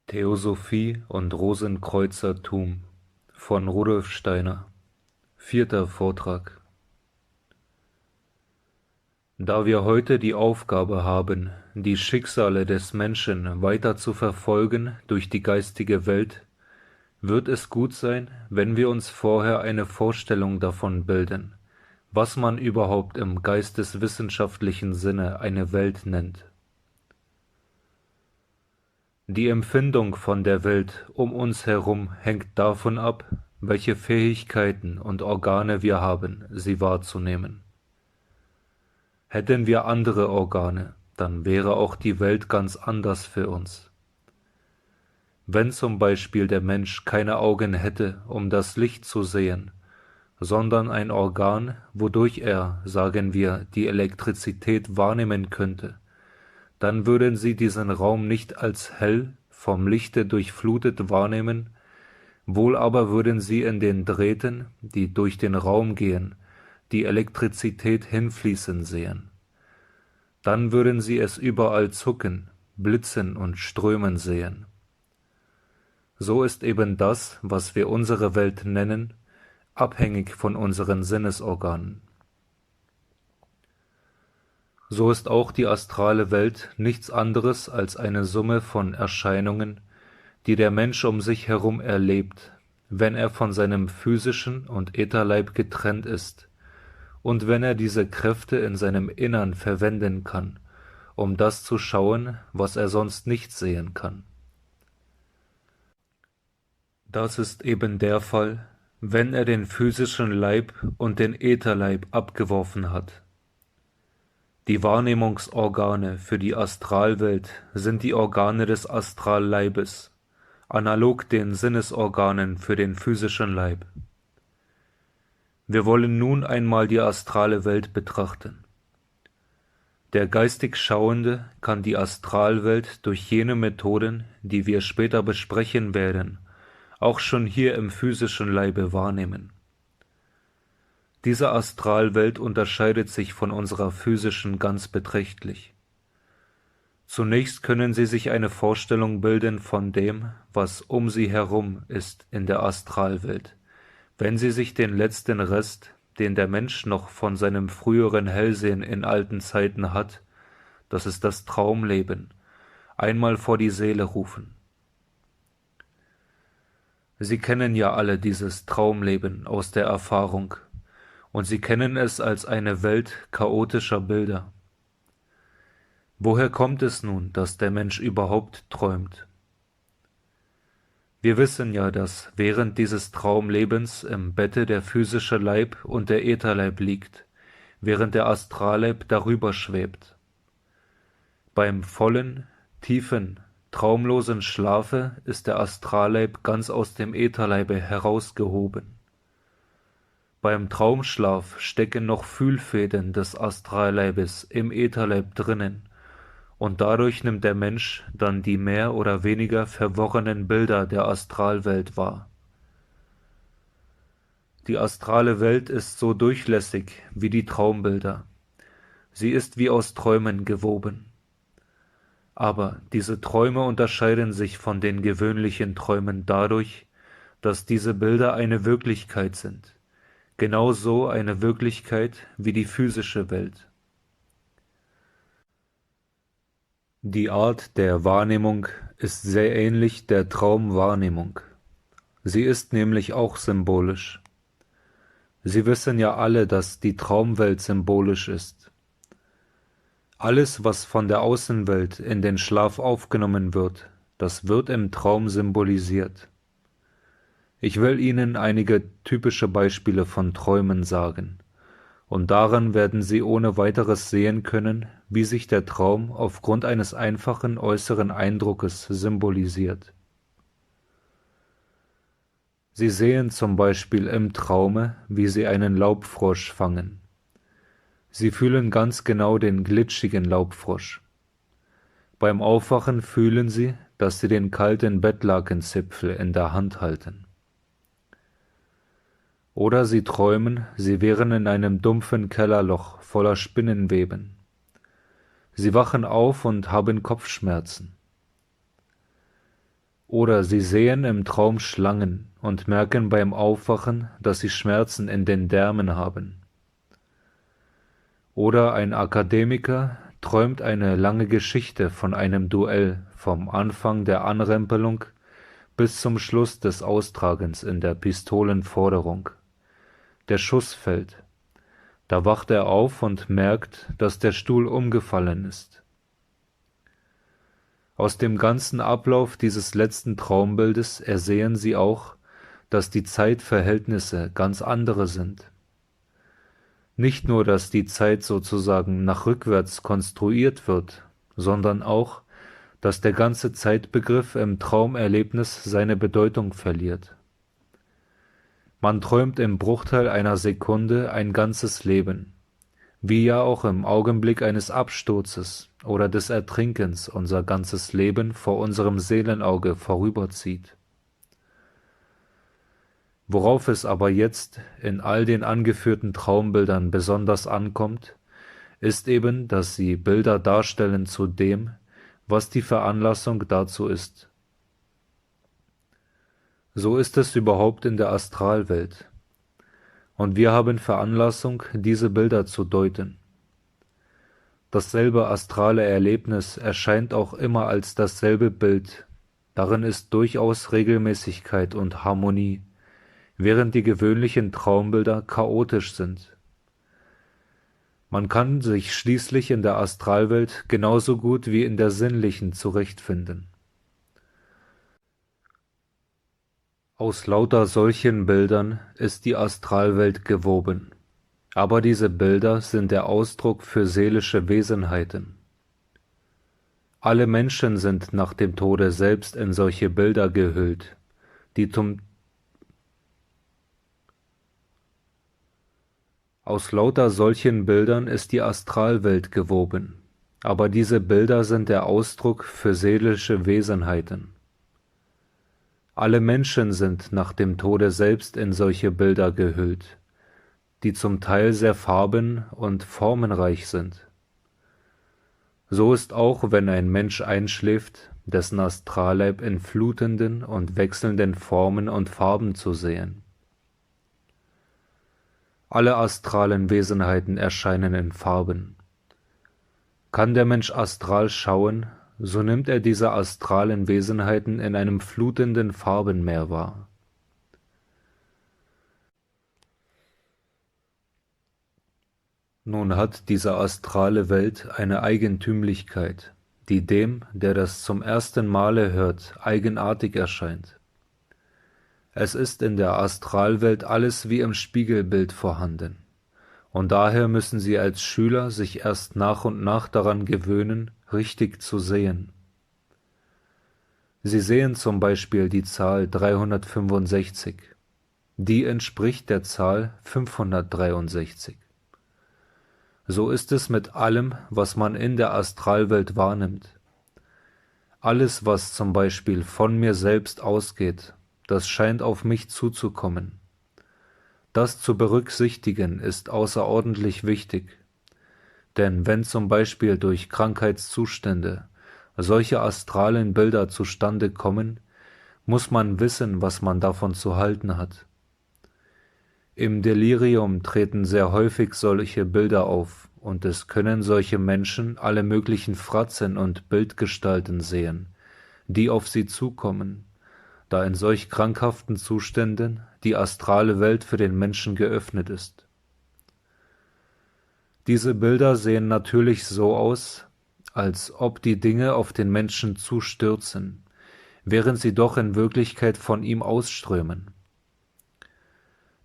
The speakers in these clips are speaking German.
Theosophie und Rosenkreuzertum von Rudolf Steiner. 4. Vortrag. Da wir heute die Aufgabe haben, die Schicksale des Menschen weiter zu verfolgen durch die geistige Welt, wird es gut sein, wenn wir uns vorher eine Vorstellung davon bilden, was man überhaupt im geisteswissenschaftlichen Sinne eine Welt nennt. Die Empfindung von der Welt um uns herum hängt davon ab, welche Fähigkeiten und Organe wir haben, sie wahrzunehmen. Hätten wir andere Organe, dann wäre auch die Welt ganz anders für uns. Wenn zum Beispiel der Mensch keine Augen hätte, um das Licht zu sehen, sondern ein Organ, wodurch er, sagen wir, die Elektrizität wahrnehmen könnte, dann würden sie diesen Raum nicht als hell, vom Lichte durchflutet wahrnehmen, wohl aber würden sie in den Drähten, die durch den Raum gehen, die Elektrizität hinfließen sehen. Dann würden sie es überall zucken, blitzen und strömen sehen. So ist eben das, was wir unsere Welt nennen, abhängig von unseren Sinnesorganen. So ist auch die astrale Welt nichts anderes als eine Summe von Erscheinungen, die der Mensch um sich herum erlebt, wenn er von seinem physischen und Ätherleib getrennt ist und wenn er diese Kräfte in seinem Innern verwenden kann, um das zu schauen, was er sonst nicht sehen kann. Das ist eben der Fall, wenn er den physischen Leib und den Ätherleib abgeworfen hat. Die Wahrnehmungsorgane für die Astralwelt sind die Organe des Astralleibes, analog den Sinnesorganen für den physischen Leib. Wir wollen nun einmal die astrale Welt betrachten. Der geistig Schauende kann die Astralwelt durch jene Methoden, die wir später besprechen werden, auch schon hier im physischen Leibe wahrnehmen. Diese Astralwelt unterscheidet sich von unserer physischen ganz beträchtlich. Zunächst können Sie sich eine Vorstellung bilden von dem, was um Sie herum ist in der Astralwelt, wenn Sie sich den letzten Rest, den der Mensch noch von seinem früheren Hellsehen in alten Zeiten hat, das ist das Traumleben, einmal vor die Seele rufen. Sie kennen ja alle dieses Traumleben aus der Erfahrung, und Sie kennen es als eine Welt chaotischer Bilder. Woher kommt es nun, dass der Mensch überhaupt träumt? Wir wissen ja, dass während dieses Traumlebens im Bette der physische Leib und der Ätherleib liegt, während der Astralleib darüber schwebt. Beim vollen, tiefen, traumlosen Schlafe ist der Astralleib ganz aus dem Ätherleibe herausgehoben. Beim Traumschlaf stecken noch Fühlfäden des Astralleibes im Ätherleib drinnen, und dadurch nimmt der Mensch dann die mehr oder weniger verworrenen Bilder der Astralwelt wahr. Die astrale Welt ist so durchlässig wie die Traumbilder. Sie ist wie aus Träumen gewoben. Aber diese Träume unterscheiden sich von den gewöhnlichen Träumen dadurch, dass diese Bilder eine Wirklichkeit sind. Genauso eine Wirklichkeit wie die physische Welt. Die Art der Wahrnehmung ist sehr ähnlich der Traumwahrnehmung. Sie ist nämlich auch symbolisch. Sie wissen ja alle, dass die Traumwelt symbolisch ist. Alles, was von der Außenwelt in den Schlaf aufgenommen wird, das wird im Traum symbolisiert. Ich will Ihnen einige typische Beispiele von Träumen sagen, und daran werden Sie ohne weiteres sehen können, wie sich der Traum aufgrund eines einfachen äußeren Eindruckes symbolisiert. Sie sehen zum Beispiel im Traume, wie Sie einen Laubfrosch fangen. Sie fühlen ganz genau den glitschigen Laubfrosch. Beim Aufwachen fühlen Sie, dass Sie den kalten Bettlakenzipfel in der Hand halten. Oder Sie träumen, Sie wären in einem dumpfen Kellerloch voller Spinnenweben. Sie wachen auf und haben Kopfschmerzen. Oder sie sehen im Traum Schlangen und merken beim Aufwachen, dass sie Schmerzen in den Därmen haben. Oder ein Akademiker träumt eine lange Geschichte von einem Duell, vom Anfang der Anrempelung bis zum Schluss des Austragens in der Pistolenforderung. Der Schuss fällt. Da wacht er auf und merkt, dass der Stuhl umgefallen ist. Aus dem ganzen Ablauf dieses letzten Traumbildes ersehen sie auch, dass die Zeitverhältnisse ganz andere sind. Nicht nur, dass die Zeit sozusagen nach rückwärts konstruiert wird, sondern auch, dass der ganze Zeitbegriff im Traumerlebnis seine Bedeutung verliert. Man träumt im Bruchteil einer Sekunde ein ganzes Leben, wie ja auch im Augenblick eines Absturzes oder des Ertrinkens unser ganzes Leben vor unserem Seelenauge vorüberzieht. Worauf es aber jetzt in all den angeführten Traumbildern besonders ankommt, ist eben, dass sie Bilder darstellen zu dem, was die Veranlassung dazu ist. So ist es überhaupt in der Astralwelt. Und wir haben Veranlassung, diese Bilder zu deuten. Dasselbe astrale Erlebnis erscheint auch immer als dasselbe Bild, darin ist durchaus Regelmäßigkeit und Harmonie, während die gewöhnlichen Traumbilder chaotisch sind. Man kann sich schließlich in der Astralwelt genauso gut wie in der sinnlichen zurechtfinden. Aus lauter solchen Bildern ist die Astralwelt gewoben, aber diese Bilder sind der Ausdruck für seelische Wesenheiten. Alle Menschen sind nach dem Tode selbst in solche Bilder gehüllt, die Aus lauter solchen Bildern ist die Astralwelt gewoben, aber diese Bilder sind der Ausdruck für seelische Wesenheiten. Alle Menschen sind nach dem Tode selbst in solche Bilder gehüllt, die zum Teil sehr farben- und formenreich sind. So ist auch, wenn ein Mensch einschläft, dessen Astralleib in flutenden und wechselnden Formen und Farben zu sehen. Alle astralen Wesenheiten erscheinen in Farben. Kann der Mensch astral schauen, so nimmt er diese astralen Wesenheiten in einem flutenden Farbenmeer wahr. Nun hat diese astrale Welt eine Eigentümlichkeit, die dem, der das zum ersten Male hört, eigenartig erscheint. Es ist in der Astralwelt alles wie im Spiegelbild vorhanden, und daher müssen Sie als Schüler sich erst nach und nach daran gewöhnen, richtig zu sehen. Sie sehen zum Beispiel die Zahl 365, die entspricht der Zahl 563. So ist es mit allem, was man in der Astralwelt wahrnimmt. Alles, was zum Beispiel von mir selbst ausgeht, das scheint auf mich zuzukommen. Das zu berücksichtigen ist außerordentlich wichtig, denn wenn zum Beispiel durch Krankheitszustände solche astralen Bilder zustande kommen, muss man wissen, was man davon zu halten hat. Im Delirium treten sehr häufig solche Bilder auf, und es können solche Menschen alle möglichen Fratzen und Bildgestalten sehen, die auf sie zukommen, da in solch krankhaften Zuständen die astrale Welt für den Menschen geöffnet ist. Diese Bilder sehen natürlich so aus, als ob die Dinge auf den Menschen zustürzen, während sie doch in Wirklichkeit von ihm ausströmen.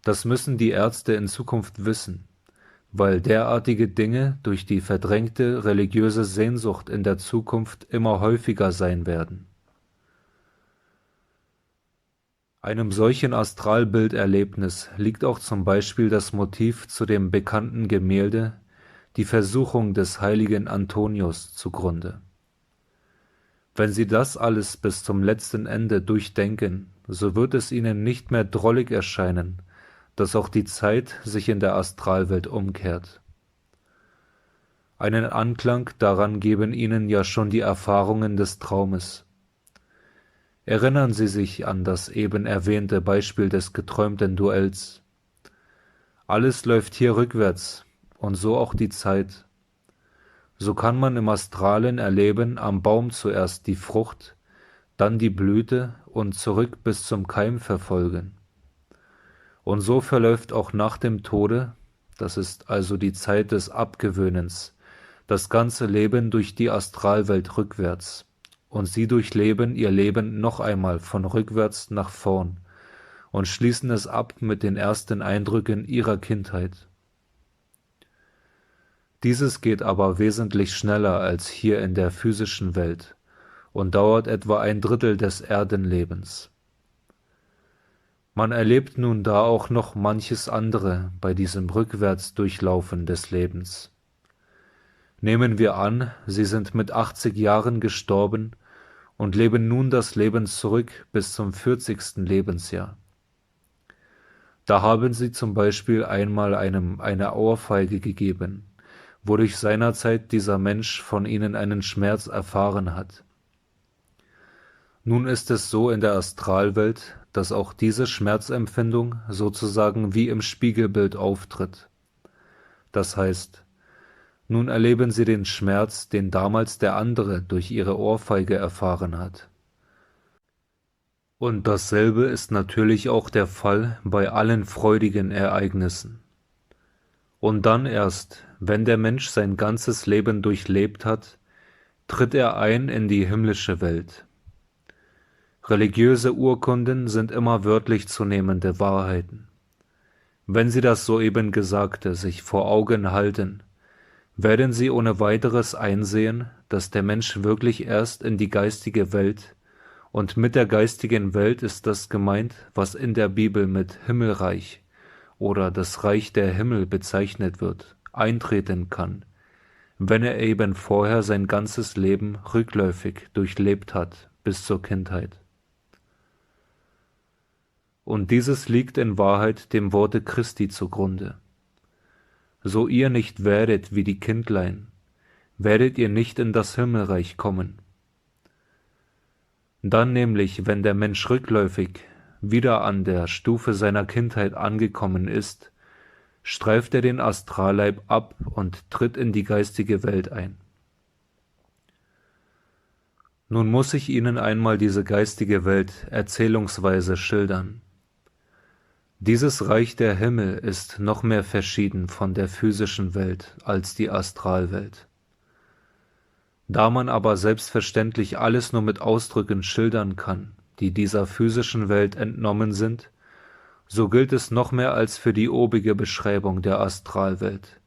Das müssen die Ärzte in Zukunft wissen, weil derartige Dinge durch die verdrängte religiöse Sehnsucht in der Zukunft immer häufiger sein werden. Einem solchen Astralbilderlebnis liegt auch zum Beispiel das Motiv zu dem bekannten Gemälde Die Versuchung des heiligen Antonius zugrunde. Wenn Sie das alles bis zum letzten Ende durchdenken, so wird es Ihnen nicht mehr drollig erscheinen, dass auch die Zeit sich in der Astralwelt umkehrt. Einen Anklang daran geben Ihnen ja schon die Erfahrungen des Traumes. Erinnern Sie sich an das eben erwähnte Beispiel des geträumten Duells. Alles läuft hier rückwärts und so auch die Zeit. So kann man im Astralen erleben, am Baum zuerst die Frucht, dann die Blüte und zurück bis zum Keim verfolgen. Und so verläuft auch nach dem Tode, das ist also die Zeit des Abgewöhnens, das ganze Leben durch die Astralwelt rückwärts. Und sie durchleben ihr Leben noch einmal von rückwärts nach vorn und schließen es ab mit den ersten Eindrücken ihrer Kindheit. Dieses geht aber wesentlich schneller als hier in der physischen Welt und dauert etwa 1/3 des Erdenlebens. Man erlebt nun da auch noch manches andere bei diesem Rückwärtsdurchlaufen des Lebens. Nehmen wir an, Sie sind mit 80 Jahren gestorben und leben nun das Leben zurück bis zum 40. Lebensjahr. Da haben Sie zum Beispiel einmal einem eine Ohrfeige gegeben, wodurch seinerzeit dieser Mensch von Ihnen einen Schmerz erfahren hat. Nun ist es so in der Astralwelt, dass auch diese Schmerzempfindung sozusagen wie im Spiegelbild auftritt. Das heißt, nun erleben Sie den Schmerz, den damals der andere durch Ihre Ohrfeige erfahren hat. Und dasselbe ist natürlich auch der Fall bei allen freudigen Ereignissen. Und dann erst, wenn der Mensch sein ganzes Leben durchlebt hat, tritt er ein in die himmlische Welt. Religiöse Urkunden sind immer wörtlich zu nehmende Wahrheiten. Wenn Sie das soeben Gesagte sich vor Augen halten, werden Sie ohne weiteres einsehen, dass der Mensch wirklich erst in die geistige Welt, und mit der geistigen Welt ist das gemeint, was in der Bibel mit Himmelreich oder das Reich der Himmel bezeichnet wird, eintreten kann, wenn er eben vorher sein ganzes Leben rückläufig durchlebt hat bis zur Kindheit. Und dieses liegt in Wahrheit dem Worte Christi zugrunde. So ihr nicht werdet wie die Kindlein, werdet ihr nicht in das Himmelreich kommen. Dann nämlich, wenn der Mensch rückläufig wieder an der Stufe seiner Kindheit angekommen ist, streift er den Astralleib ab und tritt in die geistige Welt ein. Nun muss ich Ihnen einmal diese geistige Welt erzählungsweise schildern. Dieses Reich der Himmel ist noch mehr verschieden von der physischen Welt als die Astralwelt. Da man aber selbstverständlich alles nur mit Ausdrücken schildern kann, die dieser physischen Welt entnommen sind, so gilt es noch mehr als für die obige Beschreibung der Astralwelt,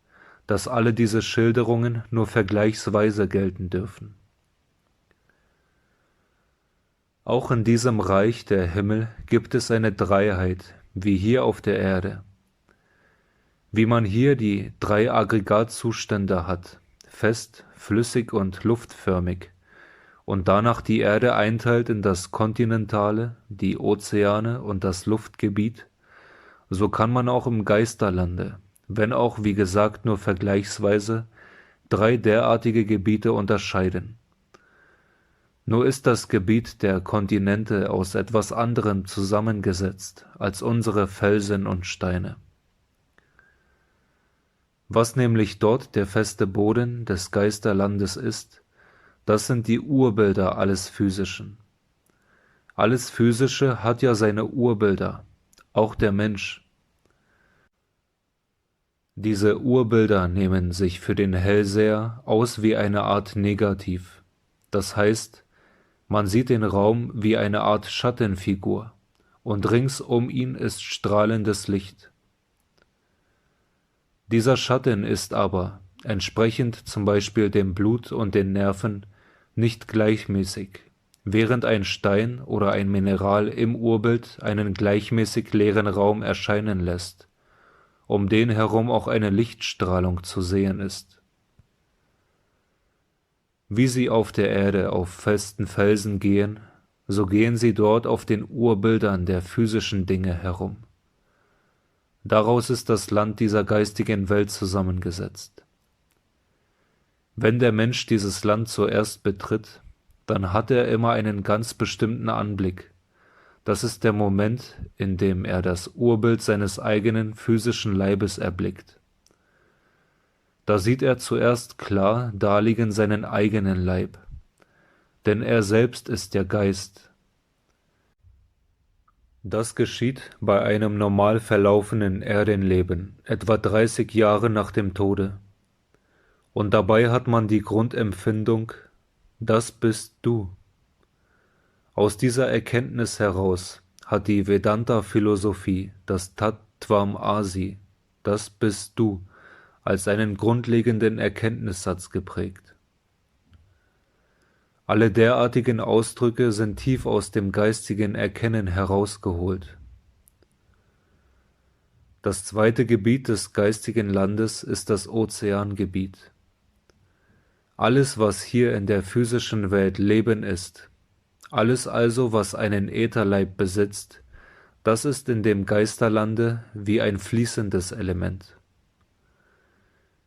dass alle diese Schilderungen nur vergleichsweise gelten dürfen. Auch in diesem Reich der Himmel gibt es eine Dreiheit, wie hier auf der Erde. Wie man hier die 3 Aggregatzustände hat, fest, flüssig und luftförmig, und danach die Erde einteilt in das Kontinentale, die Ozeane und das Luftgebiet, so kann man auch im Geisterlande, wenn auch wie gesagt nur vergleichsweise, 3 derartige Gebiete unterscheiden. Nur ist das Gebiet der Kontinente aus etwas anderem zusammengesetzt als unsere Felsen und Steine. Was nämlich dort der feste Boden des Geisterlandes ist, das sind die Urbilder alles Physischen. Alles Physische hat ja seine Urbilder, auch der Mensch. Diese Urbilder nehmen sich für den Hellseher aus wie eine Art Negativ, das heißt, man sieht den Raum wie eine Art Schattenfigur, und rings um ihn ist strahlendes Licht. Dieser Schatten ist aber, entsprechend zum Beispiel dem Blut und den Nerven, nicht gleichmäßig, während ein Stein oder ein Mineral im Urbild einen gleichmäßig leeren Raum erscheinen lässt, um den herum auch eine Lichtstrahlung zu sehen ist. Wie sie auf der Erde auf festen Felsen gehen, so gehen sie dort auf den Urbildern der physischen Dinge herum. Daraus ist das Land dieser geistigen Welt zusammengesetzt. Wenn der Mensch dieses Land zuerst betritt, dann hat er immer einen ganz bestimmten Anblick. Das ist der Moment, in dem er das Urbild seines eigenen physischen Leibes erblickt. Da sieht er zuerst klar daliegen seinen eigenen Leib, denn er selbst ist der Geist. Das geschieht bei einem normal verlaufenden Erdenleben, etwa 30 Jahre nach dem Tode. Und dabei hat man die Grundempfindung, das bist du. Aus dieser Erkenntnis heraus hat die Vedanta-Philosophie das Tattvam Asi, das bist du, als einen grundlegenden Erkenntnissatz geprägt. Alle derartigen Ausdrücke sind tief aus dem geistigen Erkennen herausgeholt. Das zweite Gebiet des geistigen Landes ist das Ozeangebiet. Alles, was hier in der physischen Welt Leben ist, alles also, was einen Ätherleib besitzt, das ist in dem Geisterlande wie ein fließendes Element.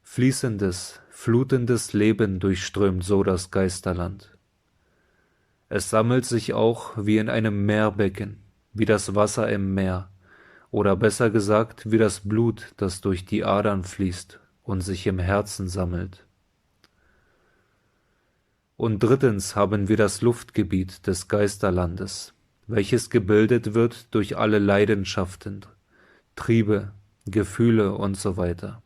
Fließendes, flutendes Leben durchströmt so das Geisterland. Es sammelt sich auch wie in einem Meerbecken, wie das Wasser im Meer, oder besser gesagt wie das Blut, das durch die Adern fließt und sich im Herzen sammelt. Und drittens haben wir das Luftgebiet des Geisterlandes, welches gebildet wird durch alle Leidenschaften, Triebe, Gefühle und so weiter.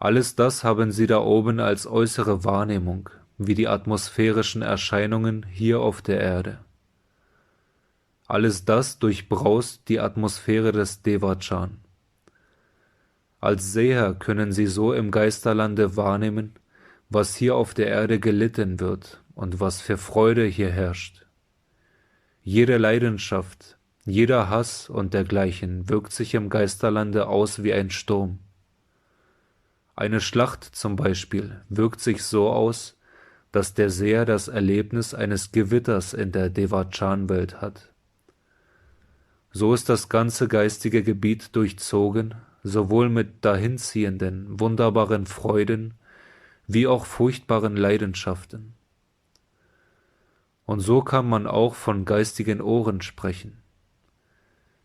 Alles das haben sie da oben als äußere Wahrnehmung, wie die atmosphärischen Erscheinungen hier auf der Erde. Alles das durchbraust die Atmosphäre des Devachan. Als Seher können sie so im Geisterlande wahrnehmen, was hier auf der Erde gelitten wird und was für Freude hier herrscht. Jede Leidenschaft, jeder Hass und dergleichen wirkt sich im Geisterlande aus wie ein Sturm. Eine Schlacht zum Beispiel wirkt sich so aus, dass der Seher das Erlebnis eines Gewitters in der Devachan-Welt hat. So ist das ganze geistige Gebiet durchzogen, sowohl mit dahinziehenden, wunderbaren Freuden, wie auch furchtbaren Leidenschaften. Und so kann man auch von geistigen Ohren sprechen.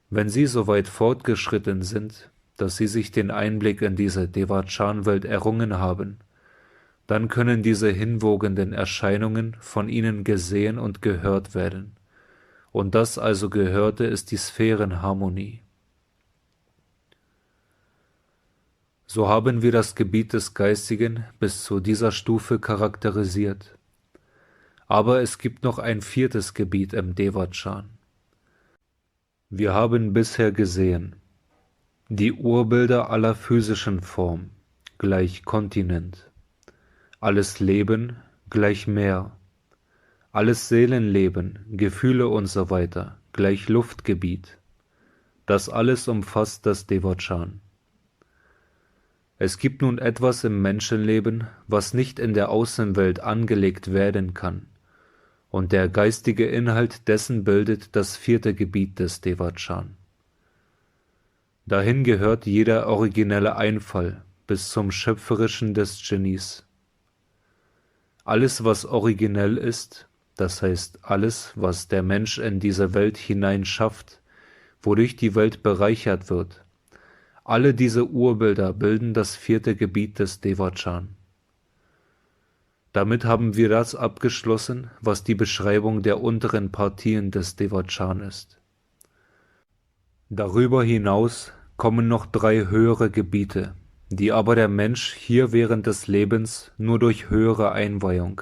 Wenn sie so weit fortgeschritten sind, dass sie sich den Einblick in diese Devachan-Welt errungen haben, dann können diese hinwogenden Erscheinungen von ihnen gesehen und gehört werden. Und das also Gehörte ist die Sphärenharmonie. So haben wir das Gebiet des Geistigen bis zu dieser Stufe charakterisiert. Aber es gibt noch ein viertes Gebiet im Devachan. Wir haben bisher gesehen, die Urbilder aller physischen Form gleich Kontinent, alles Leben gleich Meer, alles Seelenleben, Gefühle usw. gleich Luftgebiet. Das alles umfasst das Devachan. Es gibt nun etwas im Menschenleben, was nicht in der Außenwelt angelegt werden kann, und der geistige Inhalt dessen bildet das vierte Gebiet des Devachan. Dahin gehört jeder originelle Einfall bis zum Schöpferischen des Genies. Alles, was originell ist, das heißt alles, was der Mensch in diese Welt hinein schafft, wodurch die Welt bereichert wird, alle diese Urbilder bilden das vierte Gebiet des Devachan. Damit haben wir das abgeschlossen, was die Beschreibung der unteren Partien des Devachan ist. Darüber hinaus kommen noch 3 höhere Gebiete, die aber der Mensch hier während des Lebens nur durch höhere Einweihung,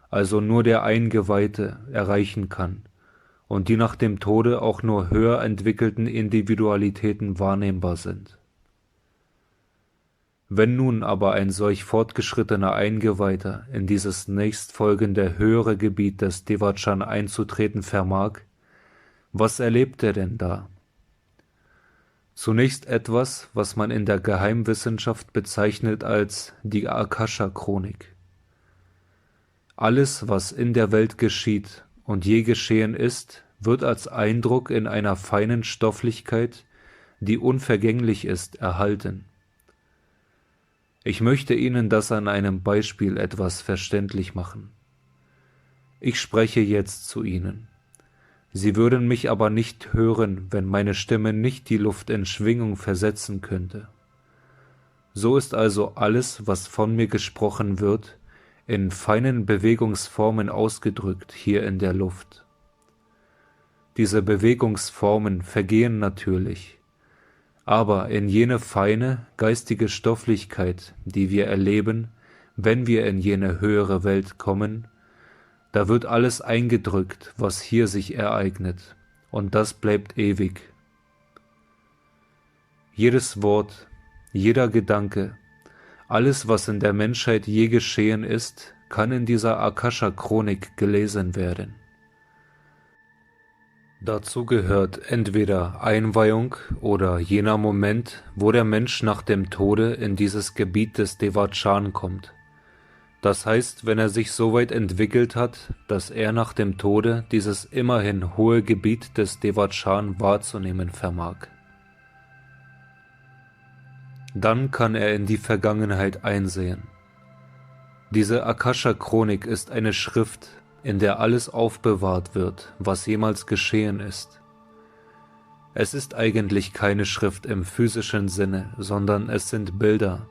also nur der Eingeweihte, erreichen kann und die nach dem Tode auch nur höher entwickelten Individualitäten wahrnehmbar sind. Wenn nun aber ein solch fortgeschrittener Eingeweihter in dieses nächstfolgende höhere Gebiet des Devachan einzutreten vermag, was erlebt er denn da? Zunächst etwas, was man in der Geheimwissenschaft bezeichnet als die Akasha-Chronik. Alles, was in der Welt geschieht und je geschehen ist, wird als Eindruck in einer feinen Stofflichkeit, die unvergänglich ist, erhalten. Ich möchte Ihnen das an einem Beispiel etwas verständlich machen. Ich spreche jetzt zu Ihnen. Sie würden mich aber nicht hören, wenn meine Stimme nicht die Luft in Schwingung versetzen könnte. So ist also alles, was von mir gesprochen wird, in feinen Bewegungsformen ausgedrückt hier in der Luft. Diese Bewegungsformen vergehen natürlich, aber in jene feine, geistige Stofflichkeit, die wir erleben, wenn wir in jene höhere Welt kommen, da wird alles eingedrückt, was hier sich ereignet, und das bleibt ewig. Jedes Wort, jeder Gedanke, alles, was in der Menschheit je geschehen ist, kann in dieser Akasha-Chronik gelesen werden. Dazu gehört entweder Einweihung oder jener Moment, wo der Mensch nach dem Tode in dieses Gebiet des Devachan kommt. Das heißt, wenn er sich so weit entwickelt hat, dass er nach dem Tode dieses immerhin hohe Gebiet des Devachan wahrzunehmen vermag. Dann kann er in die Vergangenheit einsehen. Diese Akasha-Chronik ist eine Schrift, in der alles aufbewahrt wird, was jemals geschehen ist. Es ist eigentlich keine Schrift im physischen Sinne, sondern es sind Bilder.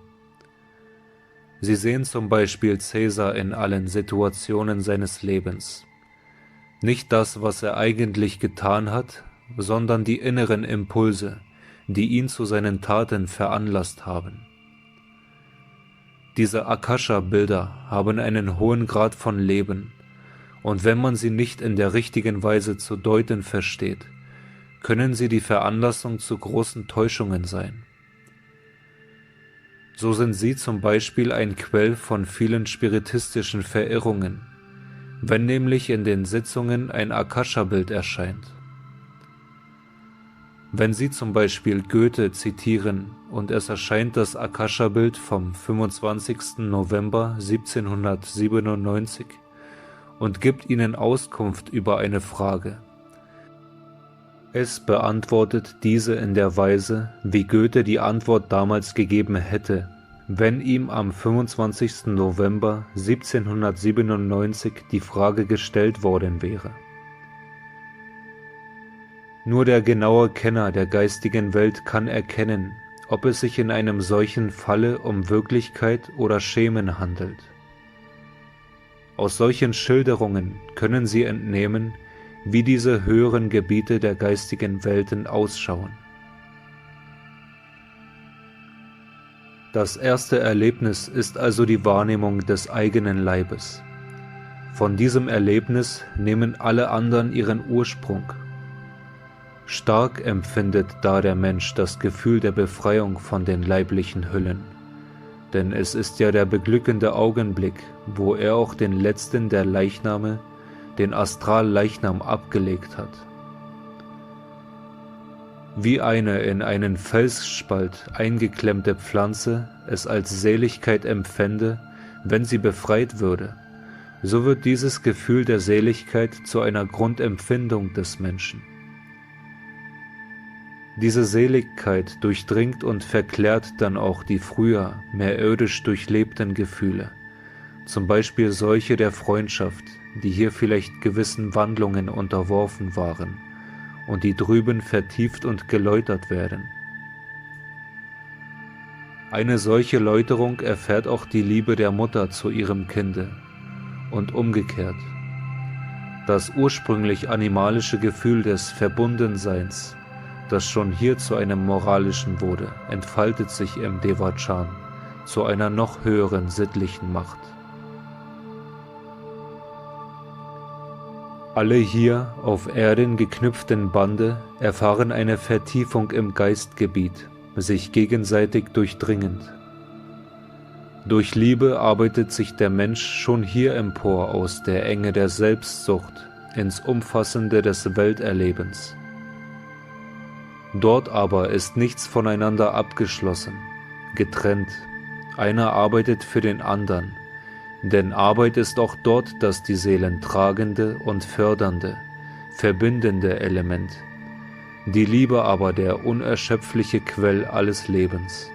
Sie sehen zum Beispiel Cäsar in allen Situationen seines Lebens. Nicht das, was er eigentlich getan hat, sondern die inneren Impulse, die ihn zu seinen Taten veranlasst haben. Diese Akasha-Bilder haben einen hohen Grad von Leben, und wenn man sie nicht in der richtigen Weise zu deuten versteht, können sie die Veranlassung zu großen Täuschungen sein. So sind sie zum Beispiel ein Quell von vielen spiritistischen Verirrungen, wenn nämlich in den Sitzungen ein Akasha-Bild erscheint. Wenn Sie zum Beispiel Goethe zitieren und es erscheint das Akasha-Bild vom 25. November 1797 und gibt Ihnen Auskunft über eine Frage. Es beantwortet diese in der Weise, wie Goethe die Antwort damals gegeben hätte, wenn ihm am 25. November 1797 die Frage gestellt worden wäre. Nur der genaue Kenner der geistigen Welt kann erkennen, ob es sich in einem solchen Falle um Wirklichkeit oder Schemen handelt. Aus solchen Schilderungen können Sie entnehmen, wie diese höheren Gebiete der geistigen Welten ausschauen. Das erste Erlebnis ist also die Wahrnehmung des eigenen Leibes. Von diesem Erlebnis nehmen alle anderen ihren Ursprung. Stark empfindet da der Mensch das Gefühl der Befreiung von den leiblichen Hüllen, denn es ist ja der beglückende Augenblick, wo er auch den letzten der Leichname, den Astralleichnam, abgelegt hat. Wie eine in einen Felsspalt eingeklemmte Pflanze es als Seligkeit empfände, wenn sie befreit würde, so wird dieses Gefühl der Seligkeit zu einer Grundempfindung des Menschen. Diese Seligkeit durchdringt und verklärt dann auch die früher mehr irdisch durchlebten Gefühle, zum Beispiel solche der Freundschaft, die hier vielleicht gewissen Wandlungen unterworfen waren und die drüben vertieft und geläutert werden. Eine solche Läuterung erfährt auch die Liebe der Mutter zu ihrem Kinde und umgekehrt. Das ursprünglich animalische Gefühl des Verbundenseins, das schon hier zu einem moralischen wurde, entfaltet sich im Devachan zu einer noch höheren sittlichen Macht. Alle hier auf Erden geknüpften Bande erfahren eine Vertiefung im Geistgebiet, sich gegenseitig durchdringend. Durch Liebe arbeitet sich der Mensch schon hier empor aus der Enge der Selbstsucht ins Umfassende des Welterlebens. Dort aber ist nichts voneinander abgeschlossen, getrennt. Einer arbeitet für den anderen, denn Arbeit ist auch dort das die Seelen tragende und fördernde, verbindende Element, die Liebe aber der unerschöpfliche Quell alles Lebens.